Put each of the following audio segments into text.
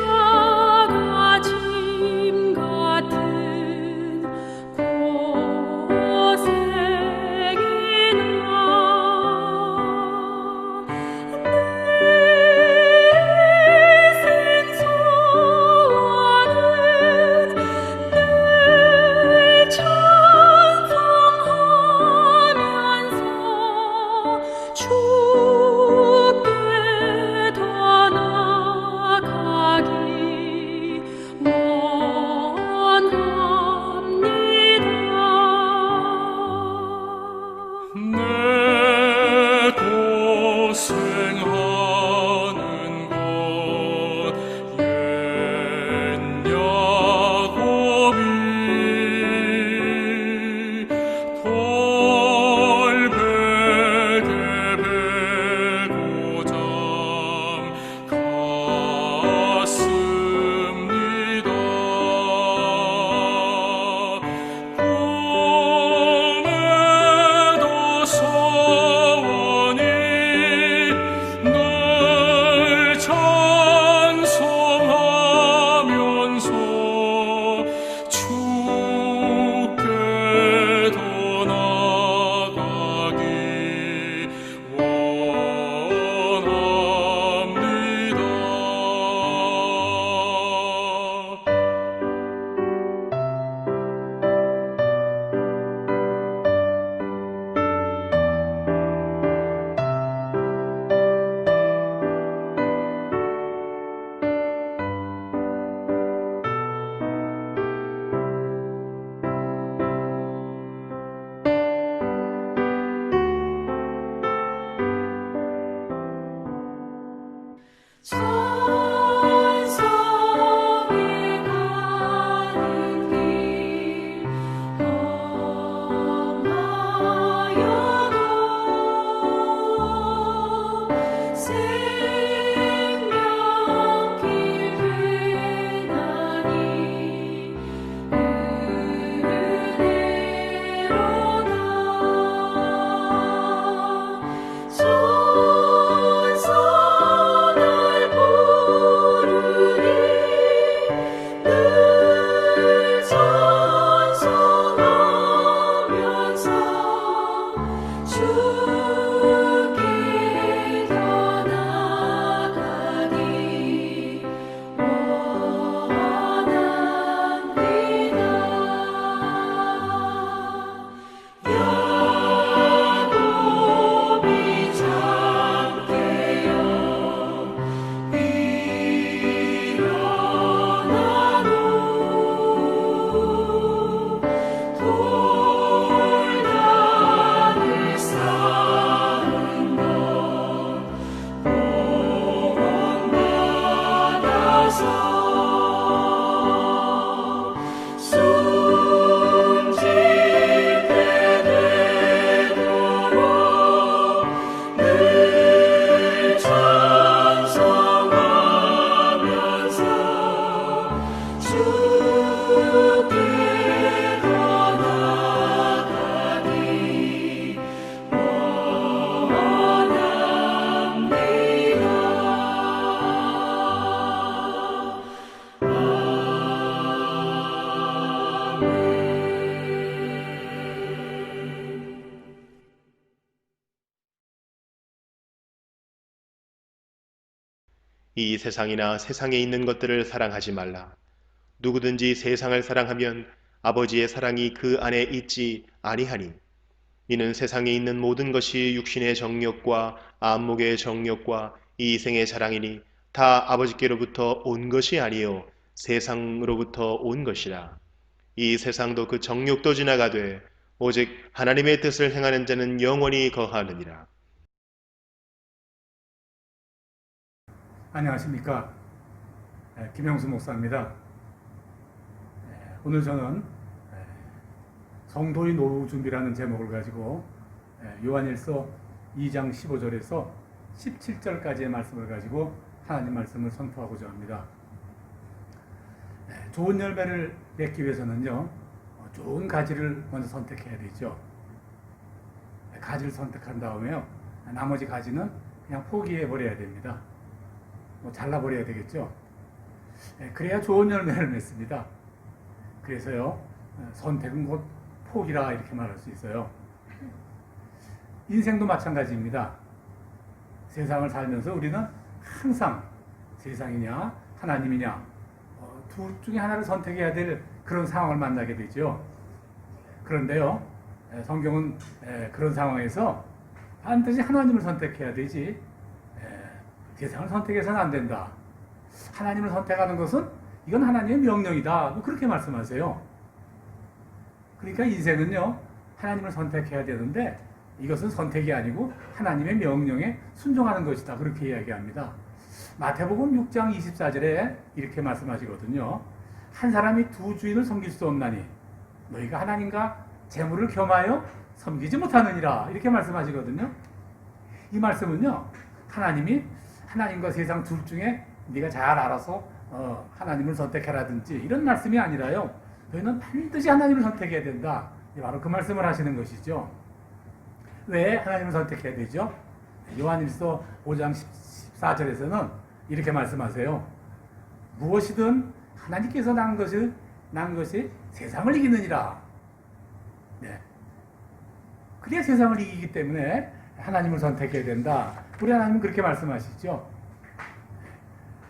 십자가 짐 같은 고생이나 내 생소하는 늘 찬송하면서 주께 더 나아가기 원합니다. 내 고생하는 것 옛 야곱이 돌베개 베고 잠갔습니다. 꿈에도 소원이 널 찬송하면서 주께 더 나아가기 찬송해 가는 길 험하여도 생명길 되나니 은혜로다. 천사 날 부르니 늘 찬송하면서 주께 더 나아가기 원합니다. 야곱이 잠깨어 일어나노 돌다를 쌓은 것 구원받아서 숨짓게 되도록 늘 찬송하면서 주께 더 나아가기 이 세상이나 세상에 있는 것들을 사랑하지 말라. 누구든지 세상을 사랑하면 아버지의 사랑이 그 안에 있지 아니하니. 이는 세상에 있는 모든 것이 육신의 정욕과 안목의 정욕과 이 생의 자랑이니 다 아버지께로부터 온 것이 아니요 세상으로부터 온 것이라. 이 세상도 그 정욕도 지나가되 오직 하나님의 뜻을 행하는 자는 영원히 거하느니라. 안녕하십니까. 김영수 목사입니다. 오늘 저는 성도의 노후 준비라는 제목을 가지고 요한일서 2장 15절에서 17절까지의 말씀을 가지고 하나님 말씀을 선포하고자 합니다. 좋은 열매를 맺기 위해서는요, 좋은 가지를 먼저 선택해야 되죠. 가지를 선택한 다음에요, 나머지 가지는 그냥 포기해 버려야 됩니다. 잘라버려야 되겠죠. 그래야 좋은 열매를 맺습니다. 그래서요, 선택은 곧 포기라 이렇게 말할 수 있어요. 인생도 마찬가지입니다. 세상을 살면서 우리는 항상 세상이냐 하나님이냐 둘 중에 하나를 선택해야 될 그런 상황을 만나게 되죠. 그런데요, 성경은 그런 상황에서 반드시 하나님을 선택해야 되지 세상을 선택해서는 안 된다. 하나님을 선택하는 것은 이건 하나님의 명령이다. 뭐 그렇게 말씀하세요. 그러니까 인생은요, 하나님을 선택해야 되는데 이것은 선택이 아니고 하나님의 명령에 순종하는 것이다. 그렇게 이야기합니다. 마태복음 6장 24절에 이렇게 말씀하시거든요. 한 사람이 두 주인을 섬길 수 없나니 너희가 하나님과 재물을 겸하여 섬기지 못하느니라. 이렇게 말씀하시거든요. 이 말씀은요, 하나님이 하나님과 세상 둘 중에 네가 잘 알아서 하나님을 선택해라든지 이런 말씀이 아니라요, 너희는 반드시 하나님을 선택해야 된다. 바로 그 말씀을 하시는 것이죠. 왜 하나님을 선택해야 되죠? 요한일서 5장 14절에서는 이렇게 말씀하세요. 무엇이든 하나님께서 난 것이 세상을 이기느니라. 네. 그래야 세상을 이기기 때문에 하나님을 선택해야 된다. 우리 하나님은 그렇게 말씀하시죠.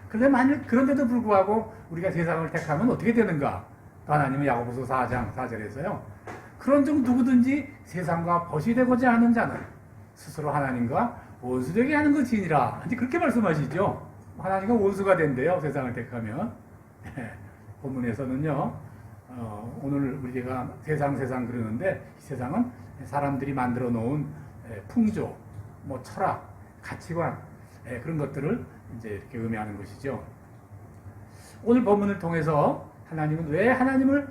그런데도 불구하고 우리가 세상을 택하면 어떻게 되는가? 하나님은 야고보서 4장 4절에서요. 그런즉 누구든지 세상과 벗이 되고자 하는 자는 스스로 하나님과 원수되게 하는 것이니라. 이제 그렇게 말씀하시죠. 하나님과 원수가 된대요. 세상을 택하면. 본문에서는요. 오늘 우리가 세상 그러는데 이 세상은 사람들이 만들어 놓은 풍조, 철학, 가치관 그런 것들을 이제 이렇게 의미하는 것이죠. 오늘 본문을 통해서 하나님은 왜 하나님을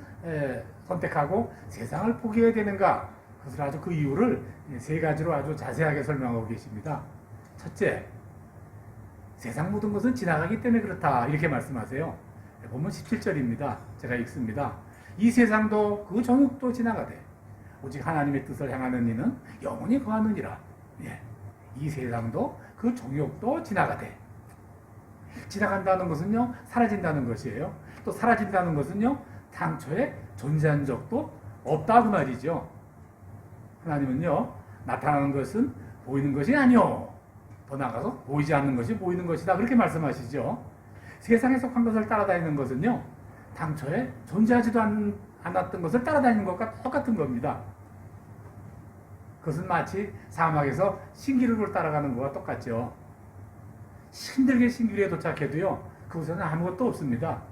선택하고 세상을 포기해야 되는가? 그것을 아주 그 이유를 세 가지로 아주 자세하게 설명하고 계십니다. 첫째, 세상 모든 것은 지나가기 때문에 그렇다. 이렇게 말씀하세요. 본문 17절입니다. 제가 읽습니다. 이 세상도 그 정욕도 지나가되 오직 하나님의 뜻을 향하는 이는 영원히 거하느니라. 예. 이 세상도 그 정욕도 지나가되, 지나간다는 것은요, 사라진다는 것이에요. 또 사라진다는 것은요, 당초에 존재한 적도 없다 그 말이죠. 하나님은요, 나타나는 것은 보이는 것이 아니오. 더 나아가서 보이지 않는 것이 보이는 것이다. 그렇게 말씀하시죠. 세상에 속한 것을 따라다니는 것은요, 당초에 존재하지도 않았던 것을 따라다니는 것과 똑같은 겁니다. 그것은 마치 사막에서 신기루를 따라가는 것과 똑같죠. 힘들게 신기루에 도착해도요, 그곳에는 아무것도 없습니다.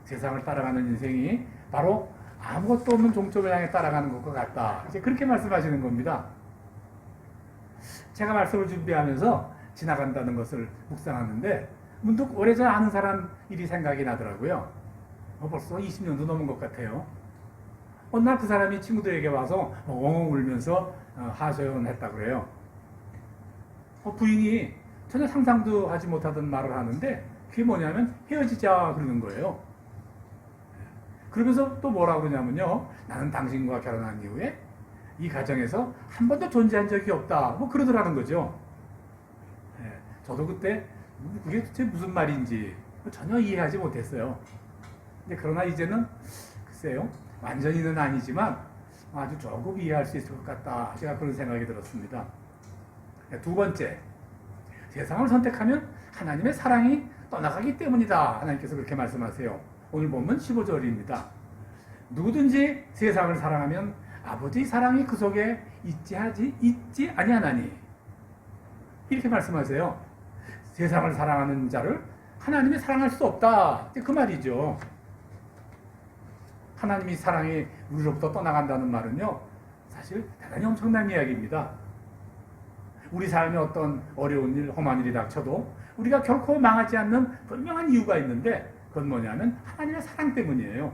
세상을 따라가는 인생이 바로 아무것도 없는 종점을 향해 따라가는 것과 같다. 이제 그렇게 말씀하시는 겁니다. 제가 말씀을 준비하면서 지나간다는 것을 묵상하는데 문득 오래전 아는 사람 일이 생각이 나더라고요. 벌써 20년도 넘은 것 같아요. 어느 날 그 사람이 친구들에게 와서 엉엉 울면서 하소연했다 그래요. 부인이 전혀 상상도 하지 못하던 말을 하는데 그게 뭐냐면 헤어지자 그러는 거예요. 그러면서 또 뭐라고 그러냐면요, 나는 당신과 결혼한 이후에 이 가정에서 한 번도 존재한 적이 없다. 뭐 그러더라는 거죠. 저도 그때 그게 도대체 무슨 말인지 전혀 이해하지 못했어요. 근데 그러나 이제는 글쎄요, 완전히는 아니지만 아주 조금 이해할 수 있을 것 같다. 제가 그런 생각이 들었습니다. 두 번째, 세상을 선택하면 하나님의 사랑이 떠나가기 때문이다. 하나님께서 그렇게 말씀하세요. 오늘 보면 15절입니다. 누구든지 세상을 사랑하면 아버지 사랑이 그 속에 있지 아니하나니. 이렇게 말씀하세요. 세상을 사랑하는 자를 하나님이 사랑할 수 없다. 그 말이죠. 하나님이 사랑이 우리로부터 떠나간다는 말은요, 사실 대단히 엄청난 이야기입니다. 우리 삶에 어떤 어려운 일, 험한 일이 닥쳐도 우리가 결코 망하지 않는 분명한 이유가 있는데 그건 뭐냐면 하나님의 사랑 때문이에요.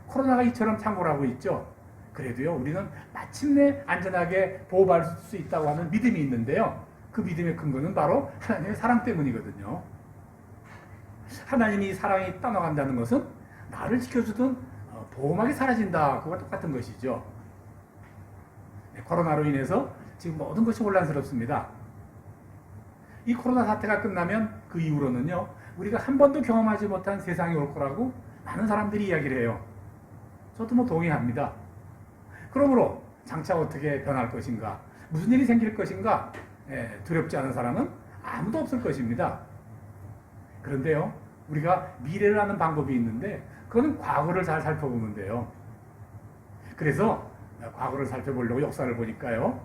코로나가 이처럼 창궐하고 있죠. 그래도요, 우리는 마침내 안전하게 보호받을 수 있다고 하는 믿음이 있는데요. 그 믿음의 근거는 바로 하나님의 사랑 때문이거든요. 하나님이 사랑이 떠나간다는 것은 나를 지켜주던 보호막이 사라진다. 그거와 똑같은 것이죠. 코로나로 인해서 지금 모든 것이 혼란스럽습니다. 이 코로나 사태가 끝나면 그 이후로는요, 우리가 한 번도 경험하지 못한 세상이 올 거라고 많은 사람들이 이야기를 해요. 저도 뭐 동의합니다. 그러므로 장차 어떻게 변할 것인가, 무슨 일이 생길 것인가, 두렵지 않은 사람은 아무도 없을 것입니다. 그런데요, 우리가 미래를 아는 방법이 있는데 그거는 과거를 잘 살펴보면 돼요. 그래서 과거를 살펴보려고 역사를 보니까요,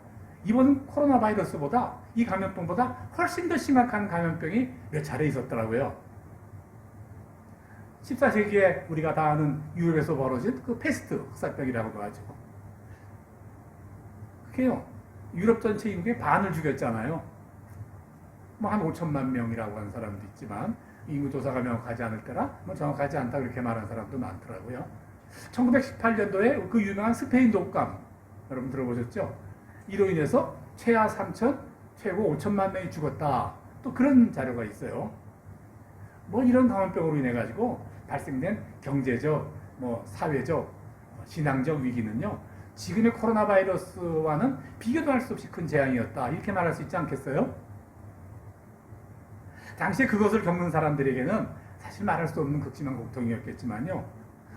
이번 코로나 바이러스보다, 이 감염병보다 훨씬 더 심각한 감염병이 몇 차례 있었더라고요. 14세기에 우리가 다 아는 유럽에서 벌어진 그 페스트 흑사병이라고도 하죠. 그게요, 유럽 전체 인구의 반을 죽였잖아요. 뭐 한 5천만 명이라고 하는 사람도 있지만 인구 조사가 명확하지 않을 때라 뭐 정확하지 않다 그렇게 말하는 사람도 많더라고요. 1918년도에 그 유명한 스페인 독감, 여러분 들어보셨죠? 이로 인해서 최하 3천, 최고 5천만 명이 죽었다. 또 그런 자료가 있어요. 뭐 이런 감염병으로 인해 가지고 발생된 경제적, 뭐 사회적, 신앙적 위기는요, 지금의 코로나 바이러스와는 비교도 할 수 없이 큰 재앙이었다. 이렇게 말할 수 있지 않겠어요? 당시에 그것을 겪는 사람들에게는 사실 말할 수 없는 극심한 고통이었겠지만요,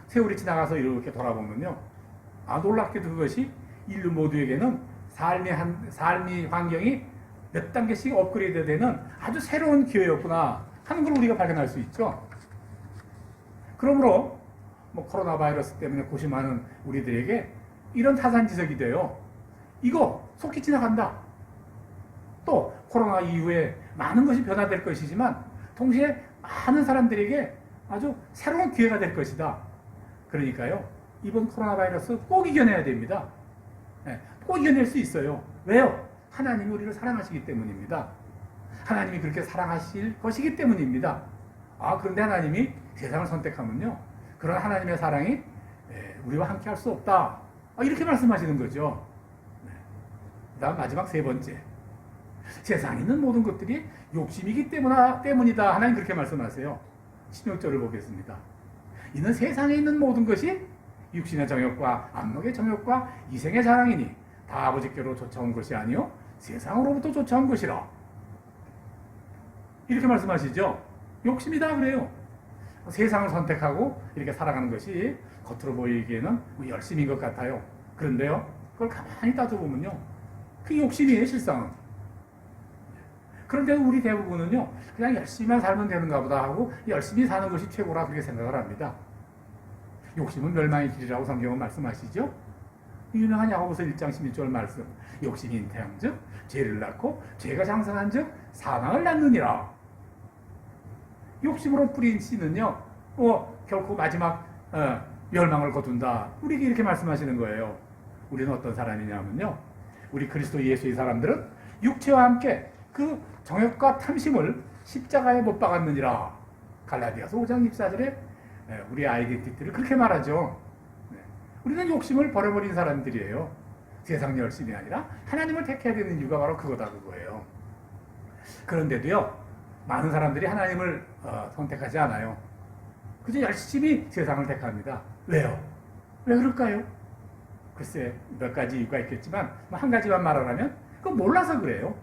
세월이 지나가서 이렇게 돌아보면요, 놀랍게도 그것이 인류 모두에게는 삶의 환경이 몇 단계씩 업그레이드 되는 아주 새로운 기회였구나 하는 걸 우리가 발견할 수 있죠. 그러므로 뭐 코로나 바이러스 때문에 고심하는 우리들에게 이런 타산지석이 돼요. 이거 속히 지나간다. 또 코로나 이후에 많은 것이 변화될 것이지만 동시에 많은 사람들에게 아주 새로운 기회가 될 것이다. 그러니까요, 이번 코로나 바이러스 꼭 이겨내야 됩니다. 꼭 이겨낼 수 있어요. 왜요? 하나님이 우리를 사랑하시기 때문입니다. 하나님이 그렇게 사랑하실 것이기 때문입니다. 그런데 하나님이 세상을 선택하면요, 그런 하나님의 사랑이 우리와 함께 할 수 없다. 이렇게 말씀하시는 거죠. 그다음 마지막 세 번째, 세상에 있는 모든 것들이 욕심이기 때문이다. 하나님 그렇게 말씀하세요. 16절을 보겠습니다. 이는 세상에 있는 모든 것이 육신의 정욕과 안목의 정욕과 이생의 자랑이니 다 아버지께로 쫓아온 것이 아니요 세상으로부터 쫓아온 것이라. 이렇게 말씀하시죠. 욕심이다 그래요. 세상을 선택하고 이렇게 살아가는 것이 겉으로 보이기에는 열심인 것 같아요. 그런데요, 그걸 가만히 따져보면요, 그게 욕심이에요, 실상은. 그런데 우리 대부분은요, 그냥 열심히만 살면 되는가 보다 하고 열심히 사는 것이 최고라 그렇게 생각을 합니다. 욕심은 멸망의 길이라고 성경은 말씀하시죠. 유명한 야고보서 1장 16절 말씀, 욕심이 잉태한즉 죄를 낳고 죄가 장성한즉 사망을 낳느니라. 욕심으로 뿌린 씨는요, 결코 마지막 멸망을 거둔다. 우리에게 이렇게 말씀하시는 거예요. 우리는 어떤 사람이냐면요, 우리 그리스도 예수의 사람들은 육체와 함께 그 정욕과 탐심을 십자가에 못 박았느니라. 갈라디아서 5장 24절에 우리 아이덴티티를 그렇게 말하죠. 우리는 욕심을 버려버린 사람들이에요. 세상 열심이 아니라 하나님을 택해야 되는 이유가 바로 그거예요. 그런데도요, 많은 사람들이 하나님을 선택하지 않아요. 그저 열심히 세상을 택합니다. 왜요? 왜 그럴까요? 글쎄, 몇 가지 이유가 있겠지만 한 가지만 말하자면 그건 몰라서 그래요.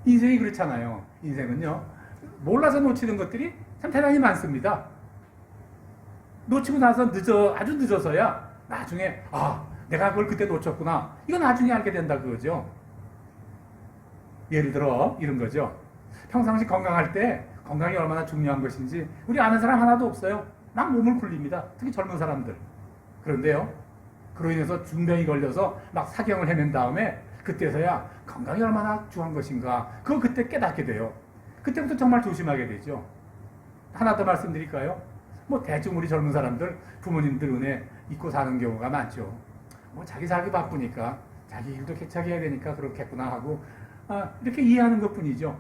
인생이 그렇잖아요. 인생은요, 몰라서 놓치는 것들이 참 대단히 많습니다. 놓치고 나서 아주 늦어서야 나중에 내가 그걸 그때 놓쳤구나, 이거 나중에 알게 된다 그거죠. 예를 들어 이런 거죠. 평상시 건강할 때 건강이 얼마나 중요한 것인지 우리 아는 사람 하나도 없어요. 막 몸을 굴립니다. 특히 젊은 사람들. 그런데요, 그로 인해서 중병이 걸려서 막 사경을 헤맨 다음에 그때서야 건강이 얼마나 중요한 것인가, 그거 그때 깨닫게 돼요. 그때부터 정말 조심하게 되죠. 하나 더 말씀드릴까요? 대충 우리 젊은 사람들 부모님들 은혜 잊고 사는 경우가 많죠. 자기 살기 바쁘니까 자기 일도 개차게 해야 되니까 그렇겠구나 하고 이렇게 이해하는 것뿐이죠.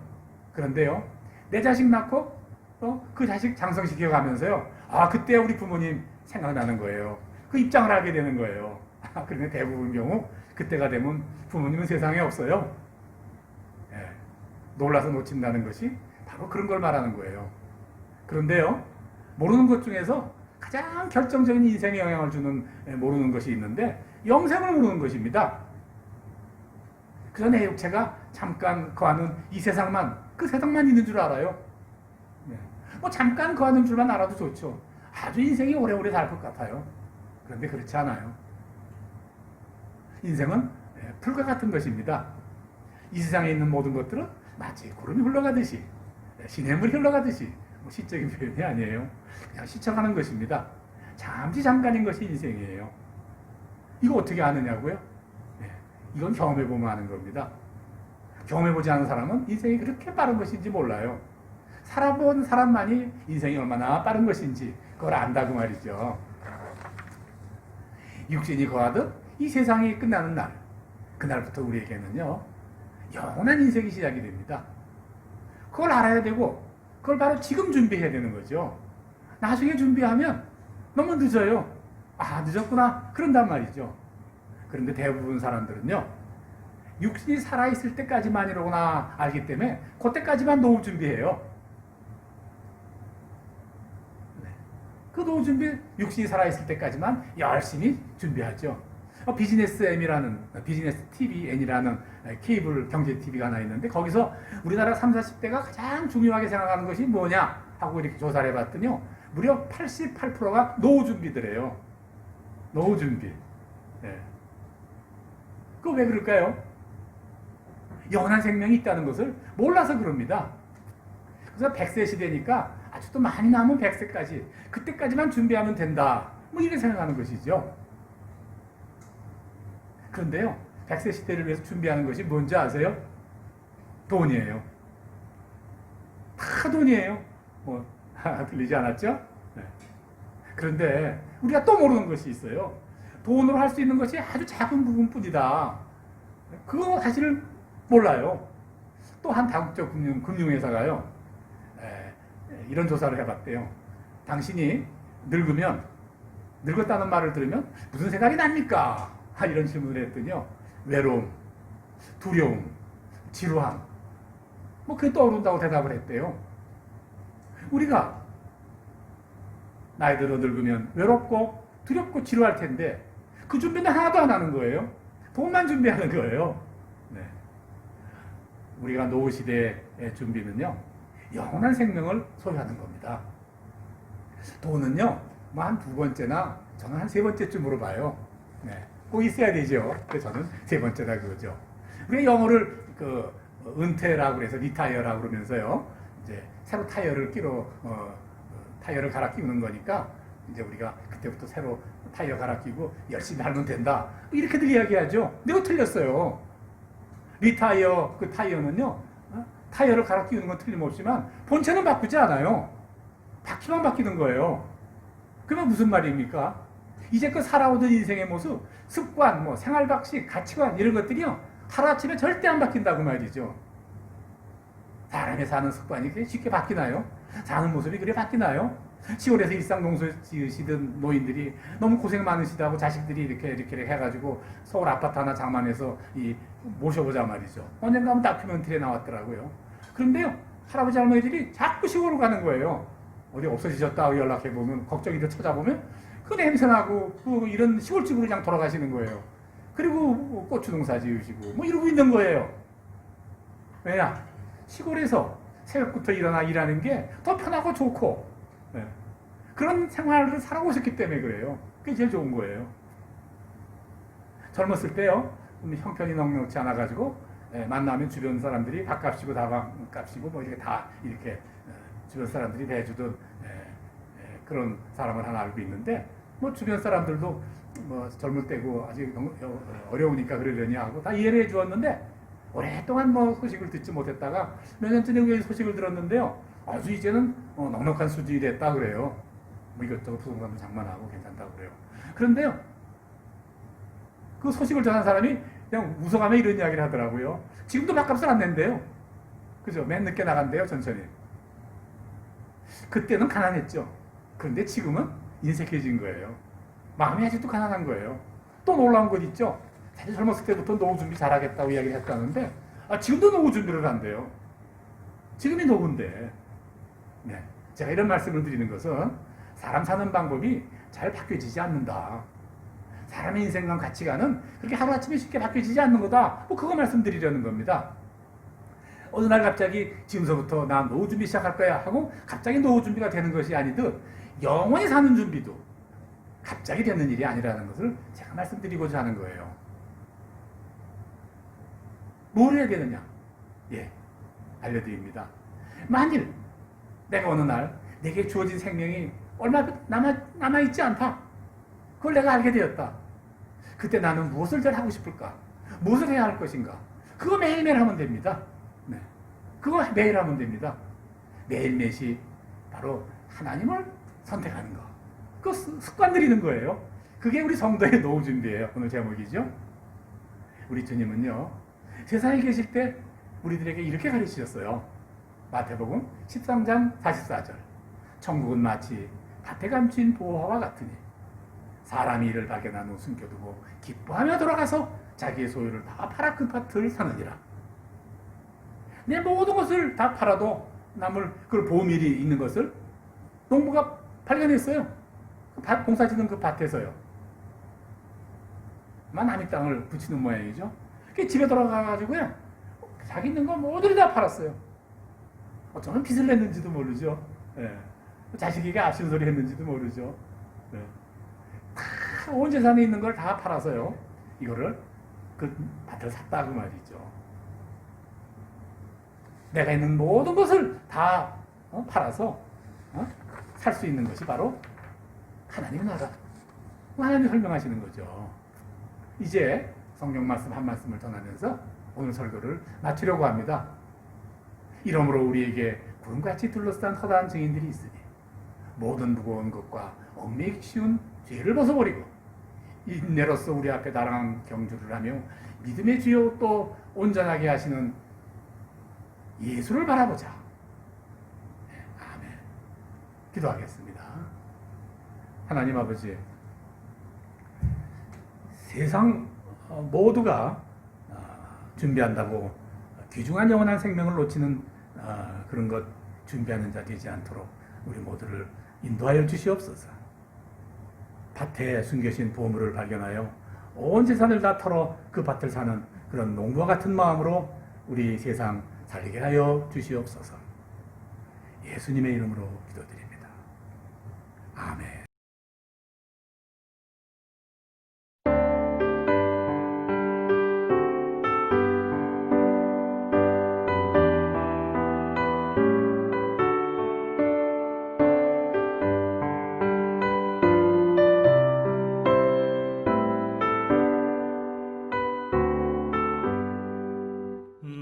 그런데요, 내 자식 낳고 그 자식 장성시켜 가면서요, 그때 우리 부모님 생각나는 거예요. 그 입장을 하게 되는 거예요. 그런데 대부분 경우 그때가 되면 부모님은 세상에 없어요. 놀라서 놓친다는 것이 바로 그런 걸 말하는 거예요. 그런데요, 모르는 것 중에서 가장 결정적인 인생에 영향을 주는 모르는 것이 있는데 영생을 모르는 것입니다. 그저 내 육체가 잠깐 거하는 이 세상만, 그 세상만 있는 줄 알아요. 네. 뭐 잠깐 거하는 줄만 알아도 좋죠. 아주 인생이 오래오래 살 것 같아요. 그런데 그렇지 않아요. 인생은 풀과 같은 것입니다. 이 세상에 있는 모든 것들은 마치 구름이 흘러가듯이, 시냇물이 흘러가듯이, 뭐 시적인 표현이 아니에요. 그냥 스쳐가는 것입니다. 잠깐인 것이 인생이에요. 이거 어떻게 아느냐고요? 이건 경험해보면 아는 겁니다. 경험해보지 않은 사람은 인생이 그렇게 빠른 것인지 몰라요. 살아본 사람만이 인생이 얼마나 빠른 것인지 그걸 안다고 말이죠. 육신이 거하듯 이 세상이 끝나는 날, 그날부터 우리에게는요, 영원한 인생이 시작이 됩니다. 그걸 알아야 되고, 그걸 바로 지금 준비해야 되는 거죠. 나중에 준비하면 너무 늦어요. 아, 늦었구나. 그런단 말이죠. 그런데 대부분 사람들은요, 육신이 살아있을 때까지만이로구나 알기 때문에 그때까지만 노후 준비해요. 그 노후 준비, 육신이 살아있을 때까지만 열심히 준비하죠. 비즈니스 M이라는, 비즈니스 TVN이라는 케이블 경제 TV가 하나 있는데 거기서 우리나라 30, 40대가 가장 중요하게 생각하는 것이 뭐냐 하고 이렇게 조사를 해봤더니요, 무려 88%가 노후 준비더래요. 노후 준비. 네. 그거 왜 그럴까요? 영원한 생명이 있다는 것을 몰라서 그럽니다. 그래서 100세 시대니까 아주 또 많이 남은 100세까지, 그때까지만 준비하면 된다, 뭐 이렇게 생각하는 것이죠. 그런데요, 100세 시대를 위해서 준비하는 것이 뭔지 아세요? 돈이에요. 다 돈이에요. 뭐 들리지 않았죠? 네. 그런데 우리가 또 모르는 것이 있어요. 돈으로 할 수 있는 것이 아주 작은 부분뿐이다. 그거 사실을 몰라요. 또 한 다국적 금융회사가요, 이런 조사를 해봤대요. 당신이 늙으면, 늙었다는 말을 들으면 무슨 생각이 납니까? 이런 질문을 했더니요, 외로움, 두려움, 지루함, 뭐 그게 떠오른다고 대답을 했대요. 우리가 나이 들어 늙으면 외롭고 두렵고 지루할 텐데 그 준비는 하나도 안 하는 거예요. 돈만 준비하는 거예요. 네. 우리가 노후 시대의 준비는요, 영원한 생명을 소유하는 겁니다. 돈은요, 뭐 한 두 번째나 저는 한 세 번째쯤으로 봐요. 네. 꼭 있어야 되죠. 그래서 저는 세 번째다 그거죠. 우리가 영어를 은퇴라고 그래서 리타이어라고 그러면서요, 이제 새로 타이어를 타이어를 갈아 끼우는 거니까 이제 우리가 그때부터 새로 타이어 갈아 끼고 열심히 하면 된다, 이렇게들 이야기하죠. 근데 그거 틀렸어요. 리타이어, 그 타이어는요, 타이어를 갈아 끼우는 건 틀림없지만 본체는 바꾸지 않아요. 바퀴만 바뀌는 거예요. 그러면 무슨 말입니까? 이제껏 살아오던 인생의 모습, 습관, 뭐 생활 방식, 가치관 이런 것들이요, 하루아침에 절대 안 바뀐다고 말이죠. 사람이 사는 습관이 그렇게 쉽게 바뀌나요? 사는 모습이 그래 바뀌나요? 시골에서 일상농사 지으시던 노인들이 너무 고생 많으시다고 자식들이 이렇게 해가지고 서울 아파트 하나 장만해서 모셔보자 말이죠. 언젠가 한번 다큐멘터리에 나왔더라고요. 그런데요, 할아버지 할머니들이 자꾸 시골로 가는 거예요. 어디 없어지셨다고 연락해보면, 걱정이들 찾아보면 그 냄새나고 이런 시골집으로 그냥 돌아가시는 거예요. 그리고 고추 농사 지으시고 뭐 이러고 있는 거예요. 왜냐? 시골에서 새벽부터 일어나 일하는 게 더 편하고 좋고, 네, 그런 생활을 살아오셨기 때문에 그래요. 그게 제일 좋은 거예요. 젊었을 때요, 형편이 넉넉지 않아가지고 만나면 주변 사람들이 밥값이고 다방값이고 뭐 이렇게 다 이렇게 주변 사람들이 대주던 그런 사람을 하나 알고 있는데, 뭐 주변 사람들도 뭐 젊을 때고 아직 어려우니까 그러려니 하고 다 이해를 해주었는데, 오랫동안 뭐 소식을 듣지 못했다가 몇 년 전에 우연히 소식을 들었는데요, 아주 이제는 넉넉한 수준이 됐다 그래요. 뭐 이것저것 부동산도 장만하고 괜찮다고 그래요. 그런데요, 그 소식을 전한 사람이 그냥 웃어가며 이런 이야기를 하더라고요. 지금도 밥값을 안 낸대요. 그죠? 맨 늦게 나간대요, 천천히. 그때는 가난했죠. 그런데 지금은 인색해진 거예요. 마음이 아직도 가난한 거예요. 또 놀라운 것 있죠? 사실 젊었을 때부터 노후 준비 잘하겠다고 이야기를 했다는데, 지금도 노후 준비를 한대요. 지금이 노후인데. 네. 제가 이런 말씀을 드리는 것은 사람 사는 방법이 잘 바뀌어지지 않는다. 사람의 인생과 가치관은 그렇게 하루아침에 쉽게 바뀌어지지 않는 거다. 뭐 그거 말씀드리려는 겁니다. 어느 날 갑자기 지금서부터 나 노후 준비 시작할 거야 하고 갑자기 노후 준비가 되는 것이 아니듯 영원히 사는 준비도 갑자기 되는 일이 아니라는 것을 제가 말씀드리고자 하는 거예요. 뭘 해야 되느냐? 예, 알려드립니다. 만일 내가 어느 날 내게 주어진 생명이 얼마 남아있지 않다. 그걸 내가 알게 되었다. 그때 나는 무엇을 잘 하고 싶을까? 무엇을 해야 할 것인가? 그거 매일매일 하면 됩니다. 네. 그거 매일 하면 됩니다. 매일매일이 바로 하나님을 선택하는 거. 그거 습관 들이는 거예요. 그게 우리 성도의 노후 준비예요. 오늘 제목이죠. 우리 주님은요, 세상에 계실 때 우리들에게 이렇게 가르치셨어요. 마태복음 13장 44절. 천국은 마치 밭에 감춘 보화와 같으니 사람이 이를 발견한 후 숨겨두고 기뻐하며 돌아가서 자기의 소유를 다 팔아 그 밭을 사느니라. 내 모든 것을 다 팔아도 남을 그 보물이 있는 것을 농부가 발견했어요. 공사 짓는 그 밭에서요. 남의 땅을 붙이는 모양이죠. 집에 돌아가가지고요, 자기 있는 거 모두 다 팔았어요. 어쩌면 빚을 냈는지도 모르죠. 예. 자식에게 아쉬운 소리 했는지도 모르죠. 예. 다 온 재산에 있는 걸 다 팔아서요, 이거를 그 밭을 샀다 그 말이죠. 내가 있는 모든 것을 다 팔아서 살 수 있는 것이 바로 하나님의 나라. 하나님이 설명하시는 거죠. 이제 성경 말씀 한 말씀을 전하면서 오늘 설교를 마치려고 합니다. 이러므로 우리에게 구름같이 둘러싼 허다한 증인들이 있으니 모든 무거운 것과 얽매이기 쉬운 죄를 벗어버리고 인내로서 우리 앞에 나랑 경주를 하며 믿음의 주요 또 온전하게 하시는 예수를 바라보자. 아멘. 기도하겠습니다. 하나님 아버지, 세상 모두가 준비한다고 귀중한 영원한 생명을 놓치는 그런 것 준비하는 자 되지 않도록 우리 모두를 인도하여 주시옵소서. 밭에 숨겨진 보물을 발견하여 온 재산을 다 털어 그 밭을 사는 그런 농부와 같은 마음으로 우리 세상 살게 하여 주시옵소서. 예수님의 이름으로 기도드립니다. 아멘.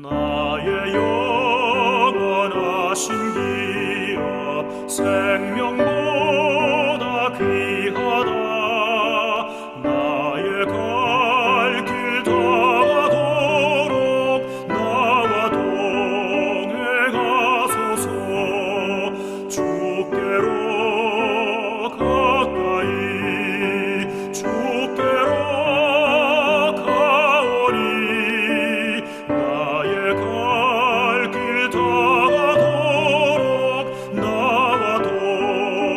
나의 영원하신 기업 생명보다 귀하다. 나의 갈 길 다가도록 나와 동행하소서. 주께로 가까이 주께로 가오니 나의 갈 길 다가도록 나와 동행하소서.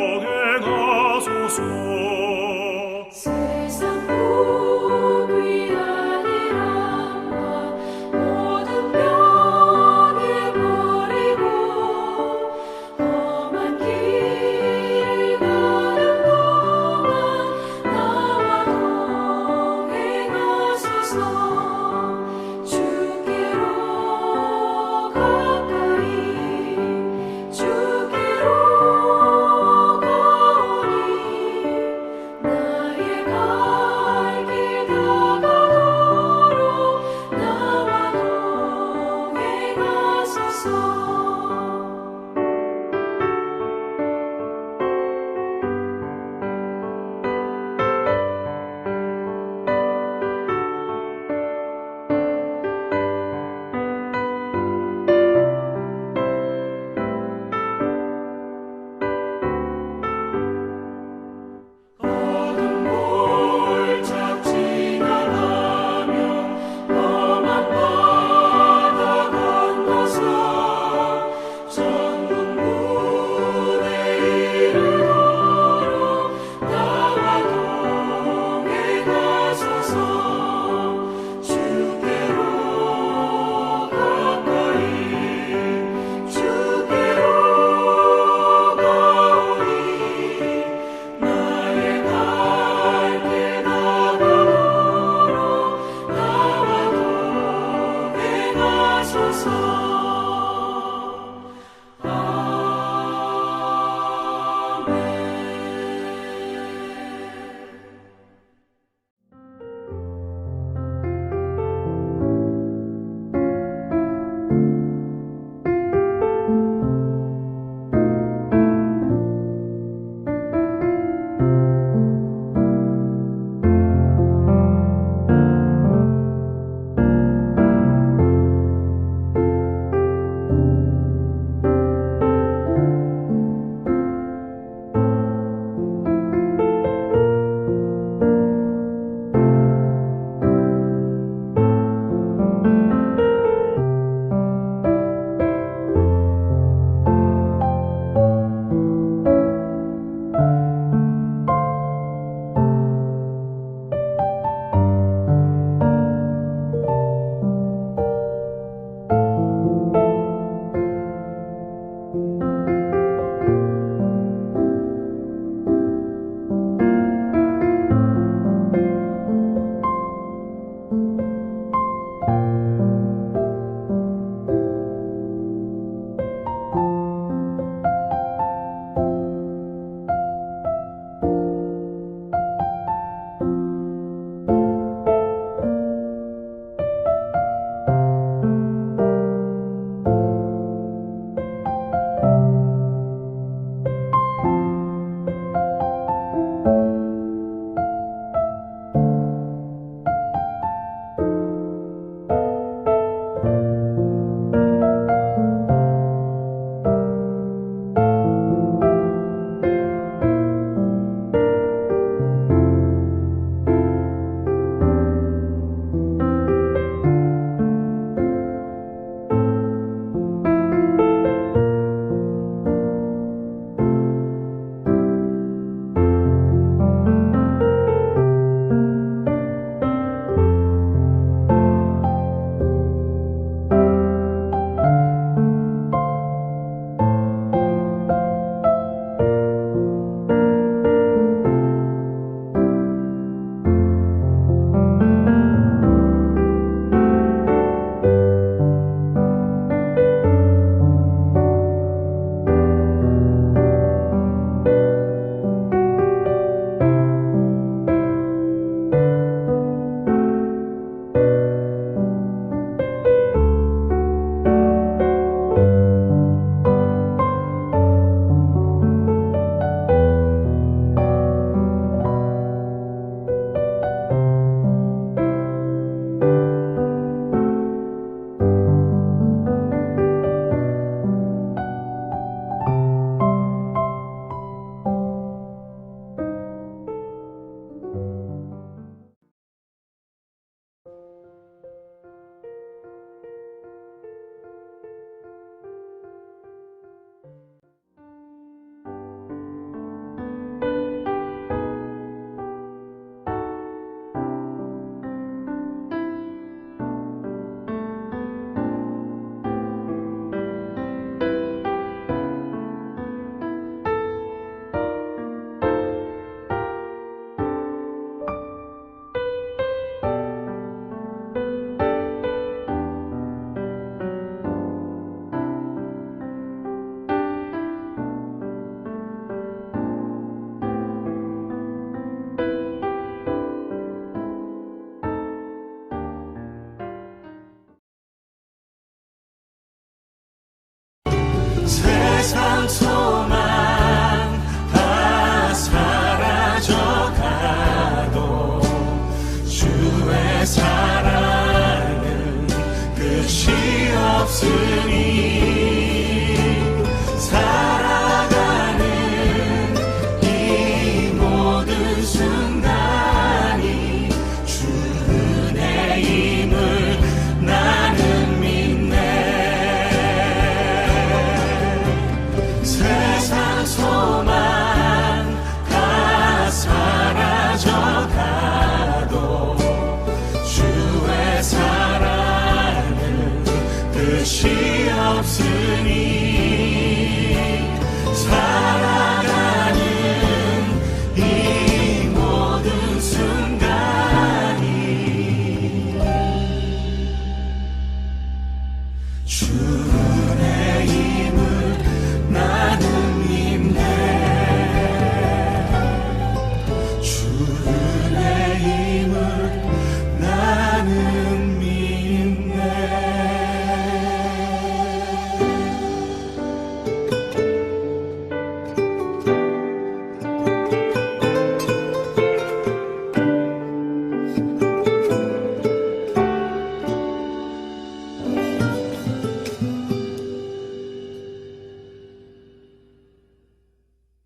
슬